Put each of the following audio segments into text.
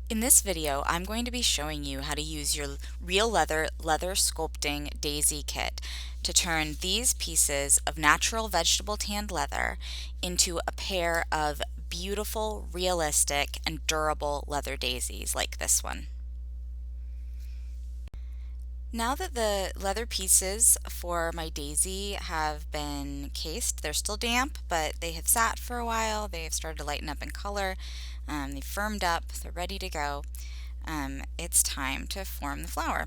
In this video, I'm going to be showing you how to use your Realeather leather sculpting daisy kit to turn these pieces of natural vegetable tanned leather into a pair of beautiful, realistic, and durable leather daisies like this one. Now that the leather pieces for my daisy have been cased, they're still damp, but they have sat for a while. They have started to lighten up in color. They've firmed up. They're ready to go. It's time to form the flower.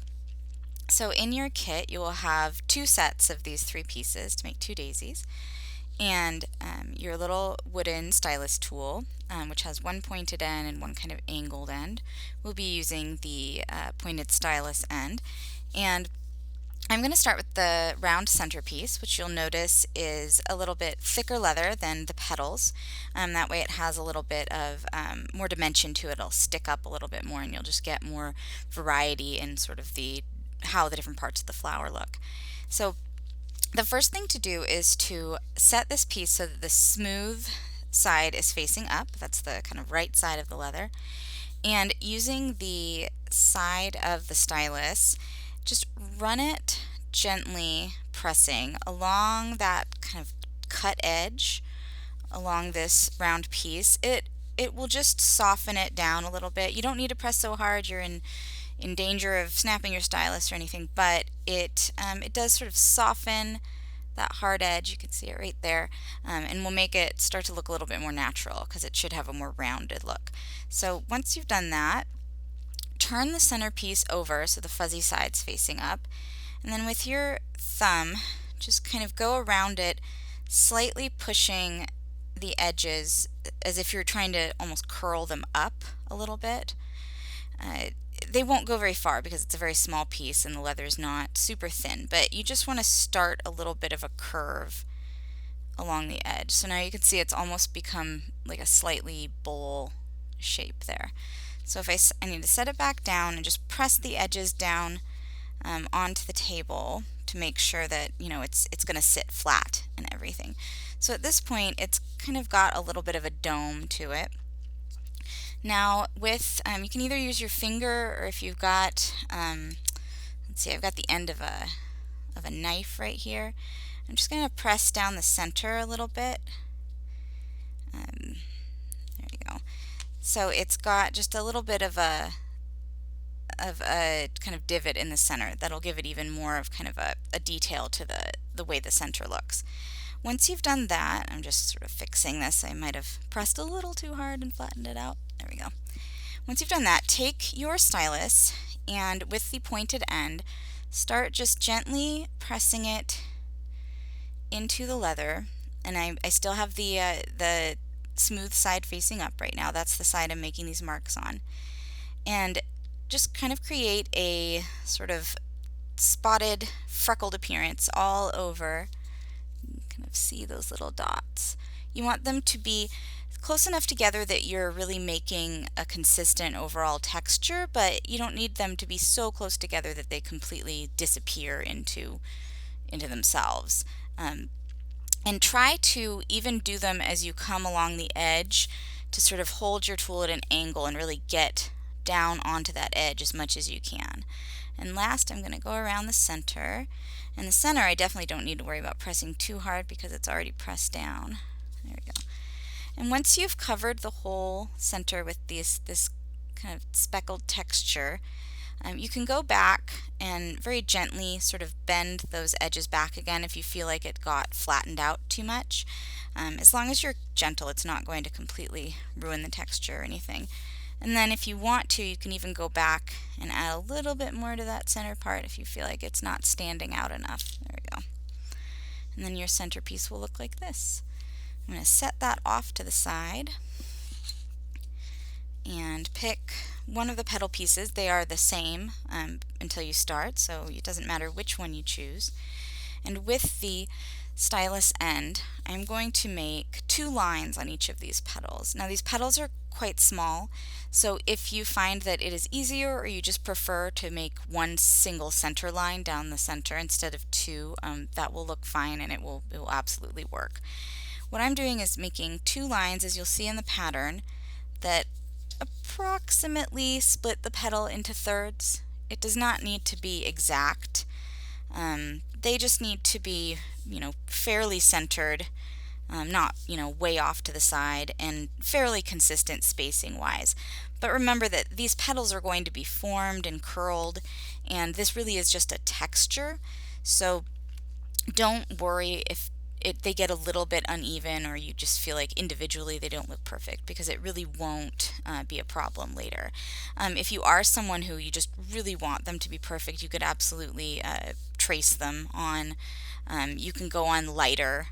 So in your kit, you will have two sets of these three pieces to make two daisies, and your little wooden stylus tool, which has one pointed end and one kind of angled end. We'll be using the pointed stylus end. And I'm going to start with the round centerpiece, which you'll notice is a little bit thicker leather than the petals. That way it has a little bit of more dimension to it. It'll stick up a little bit more and you'll just get more variety in sort of how the different parts of the flower look. So the first thing to do is to set this piece so that the smooth side is facing up. That's the kind of right side of the leather. And using the side of the stylus, just run it gently, pressing along that kind of cut edge along this round piece. It will just soften it down a little bit. You don't need to press so hard you're in danger of snapping your stylus or anything, but it does sort of soften that hard edge. You can see it right there, and will make it start to look a little bit more natural because it should have a more rounded look. So once you've done that, turn the centerpiece over so the fuzzy side's facing up, and then with your thumb just kind of go around it, slightly pushing the edges as if you're trying to almost curl them up a little bit. They won't go very far because it's a very small piece and the leather is not super thin, but you just want to start a little bit of a curve along the edge. So now you can see it's almost become like a slightly bowl shape there. So if I need to set it back down and just press the edges down onto the table to make sure that it's going to sit flat and everything. So at this point it's kind of got a little bit of a dome to it. Now with you can either use your finger, or if you've got let's see, I've got the end of a knife right here. I'm just going to press down the center a little bit. There you go. So it's got just a little bit of a kind of divot in the center that'll give it even more of kind of a detail to the way the center looks. Once you've done that, I'm just sort of fixing this. I might have pressed a little too hard and flattened it out. There we go. Once you've done that, take your stylus and with the pointed end, start just gently pressing it into the leather. And I still have the smooth side facing up right now. That's the side I'm making these marks on. And just kind of create a sort of spotted, freckled appearance all over. You can kind of see those little dots. You want them to be close enough together that you're really making a consistent overall texture, but you don't need them to be so close together that they completely disappear into themselves. And try to even do them as you come along the edge to sort of hold your tool at an angle and really get down onto that edge as much as you can. And last, I'm going to go around the center. And the center I definitely don't need to worry about pressing too hard because it's already pressed down. There we go. And once you've covered the whole center with this kind of speckled texture, you can go back and very gently sort of bend those edges back again if you feel like it got flattened out too much. As long as you're gentle, it's not going to completely ruin the texture or anything. And then if you want to, you can even go back and add a little bit more to that center part if you feel like it's not standing out enough. There we go. And then your centerpiece will look like this. I'm going to set that off to the side and pick one of the petal pieces. They are the same until you start, so it doesn't matter which one you choose. And with the stylus end, I'm going to make two lines on each of these petals. Now these petals are quite small, so if you find that it is easier or you just prefer to make one single center line down the center instead of two, that will look fine and it will absolutely work. What I'm doing is making two lines, as you'll see in the pattern, that approximately split the petal into thirds. It does not need to be exact. They just need to be, fairly centered, not, way off to the side, and fairly consistent spacing wise. But remember that these petals are going to be formed and curled, and this really is just a texture. So don't worry if they get a little bit uneven or you just feel like individually they don't look perfect, because it really won't be a problem later. If you are someone who you just really want them to be perfect, you could absolutely trace them on. You can go on lighter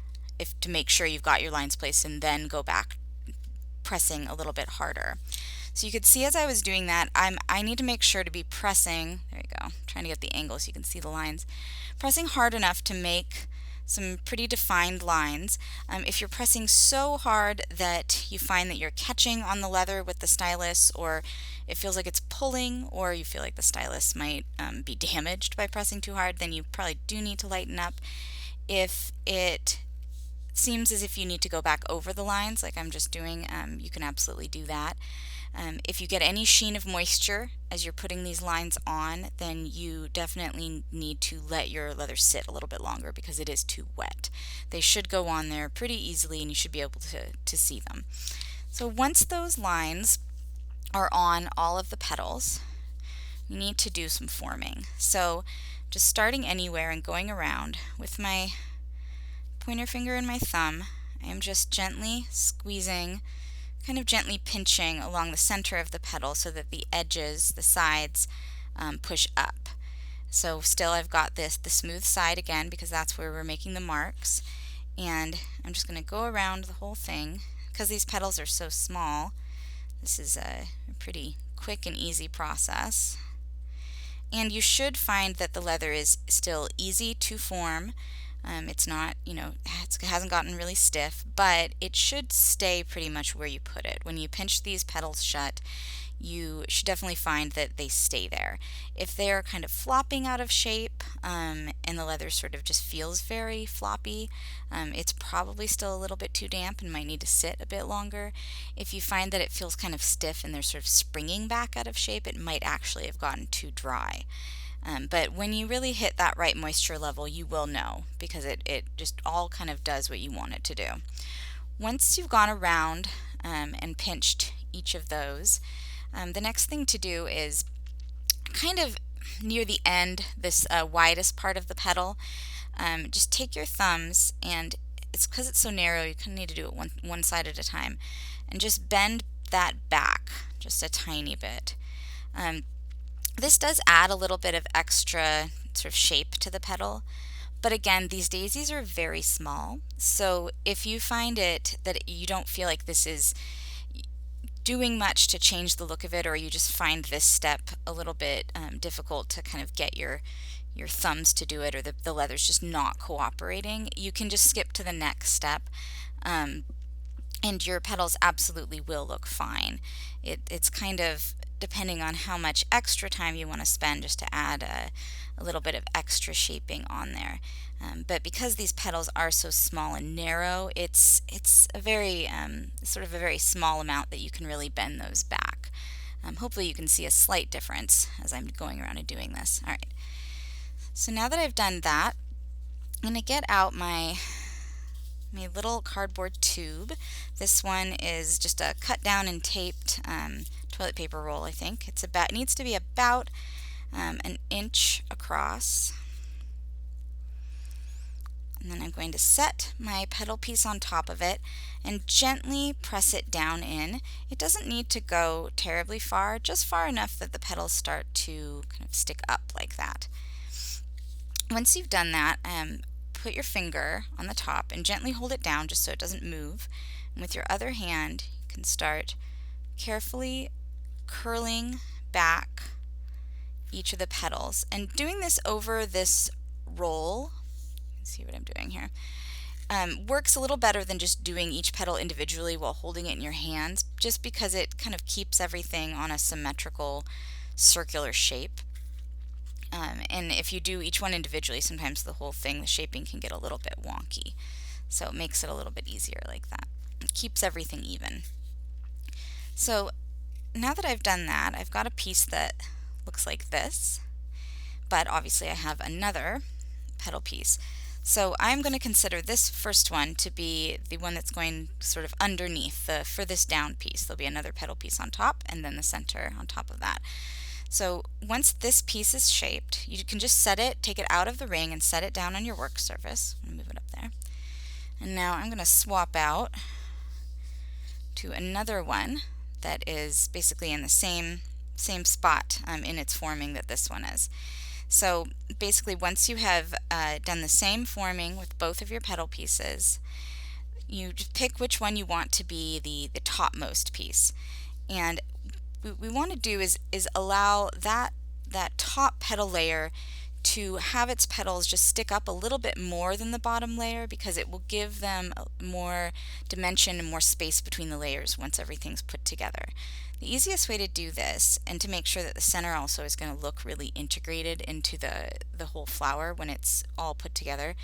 to make sure you've got your lines placed, and then go back pressing a little bit harder. So you could see as I was doing that, I need to make sure to be pressing, there you go, I'm trying to get the angle so you can see the lines, pressing hard enough to make some pretty defined lines. If you're pressing so hard that you find that you're catching on the leather with the stylus, or it feels like it's pulling, or you feel like the stylus might be damaged by pressing too hard, then you probably do need to lighten up. If it seems as if you need to go back over the lines like I'm just doing, you can absolutely do that. If you get any sheen of moisture as you're putting these lines on, then you definitely need to let your leather sit a little bit longer, because it is too wet. They should go on there pretty easily and you should be able to see them. So once those lines are on all of the petals, you need to do some forming. So just starting anywhere and going around with my pointer finger and my thumb, I am just gently squeezing, kind of gently pinching along the center of the petal so that the edges, the sides, push up. So still I've got the smooth side again, because that's where we're making the marks, and I'm just going to go around the whole thing. Because these petals are so small, this is a pretty quick and easy process. And you should find that the leather is still easy to form. It's not, it hasn't gotten really stiff, but it should stay pretty much where you put it. When you pinch these petals shut, you should definitely find that they stay there. If they're kind of flopping out of shape, and the leather sort of just feels very floppy, it's probably still a little bit too damp and might need to sit a bit longer. If you find that it feels kind of stiff and they're sort of springing back out of shape, it might actually have gotten too dry. But when you really hit that right moisture level, you will know, because it just all kind of does what you want it to do. Once you've gone around and pinched each of those, the next thing to do is kind of near the end, this widest part of the petal, just take your thumbs, and it's because it's so narrow, you kind of need to do it one side at a time, and just bend that back just a tiny bit. This does add a little bit of extra sort of shape to the petal, but again, these daisies are very small, so if you find it that you don't feel like this is doing much to change the look of it, or you just find this step a little bit difficult to kind of get your thumbs to do it, or the leather's just not cooperating, you can just skip to the next step, and your petals absolutely will look fine. It's kind of depending on how much extra time you want to spend just to add a little bit of extra shaping on there. But because these petals are so small and narrow, it's a very sort of a very small amount that you can really bend those back. Hopefully you can see a slight difference as I'm going around and doing this. All right. So now that I've done that, I'm going to get out my little cardboard tube. This one is just a cut down and taped toilet paper roll, I think. It needs to be about an inch across. And then I'm going to set my petal piece on top of it and gently press it down in. It doesn't need to go terribly far, just far enough that the petals start to kind of stick up like that. Once you've done that, put your finger on the top and gently hold it down just so it doesn't move. And with your other hand, you can start carefully curling back each of the petals, and doing this over this roll. Let's see what I'm doing here. Works a little better than just doing each petal individually while holding it in your hands, just because it kind of keeps everything on a symmetrical circular shape. And if you do each one individually, sometimes the whole thing, the shaping can get a little bit wonky. So it makes it a little bit easier like that. It keeps everything even. So now that I've done that, I've got a piece that looks like this, but obviously I have another petal piece. So I'm going to consider this first one to be the one that's going sort of underneath the furthest down piece. There'll be another petal piece on top and then the center on top of that. So once this piece is shaped, you can just set it, take it out of the ring and set it down on your work surface. I'm going to move it up there. And now I'm going to swap out to another one that is basically in the same spot in its forming that this one is. So basically, once you have done the same forming with both of your petal pieces, you just pick which one you want to be the topmost piece. And what we want to do is allow that top petal layer to have its petals just stick up a little bit more than the bottom layer, because it will give them more dimension and more space between the layers once everything's put together. The easiest way to do this, and to make sure that the center also is going to look really integrated into the whole flower when it's all put together,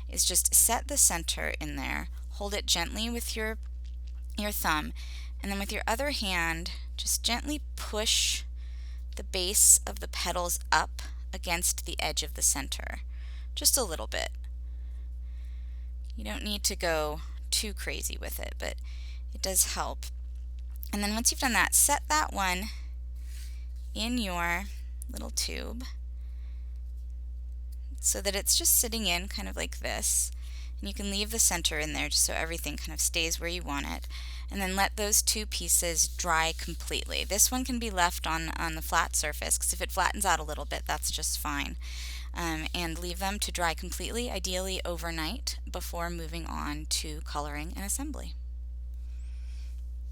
is just set the center in there, hold it gently with your thumb, and then with your other hand just gently push the base of the petals up against the edge of the center, just a little bit. You don't need to go too crazy with it, but it does help. And then once you've done that, set that one in your little tube so that it's just sitting in kind of like this. And you can leave the center in there just so everything kind of stays where you want it. And then let those two pieces dry completely. This one can be left on the flat surface, because if it flattens out a little bit, that's just fine. And leave them to dry completely, ideally overnight, before moving on to coloring and assembly.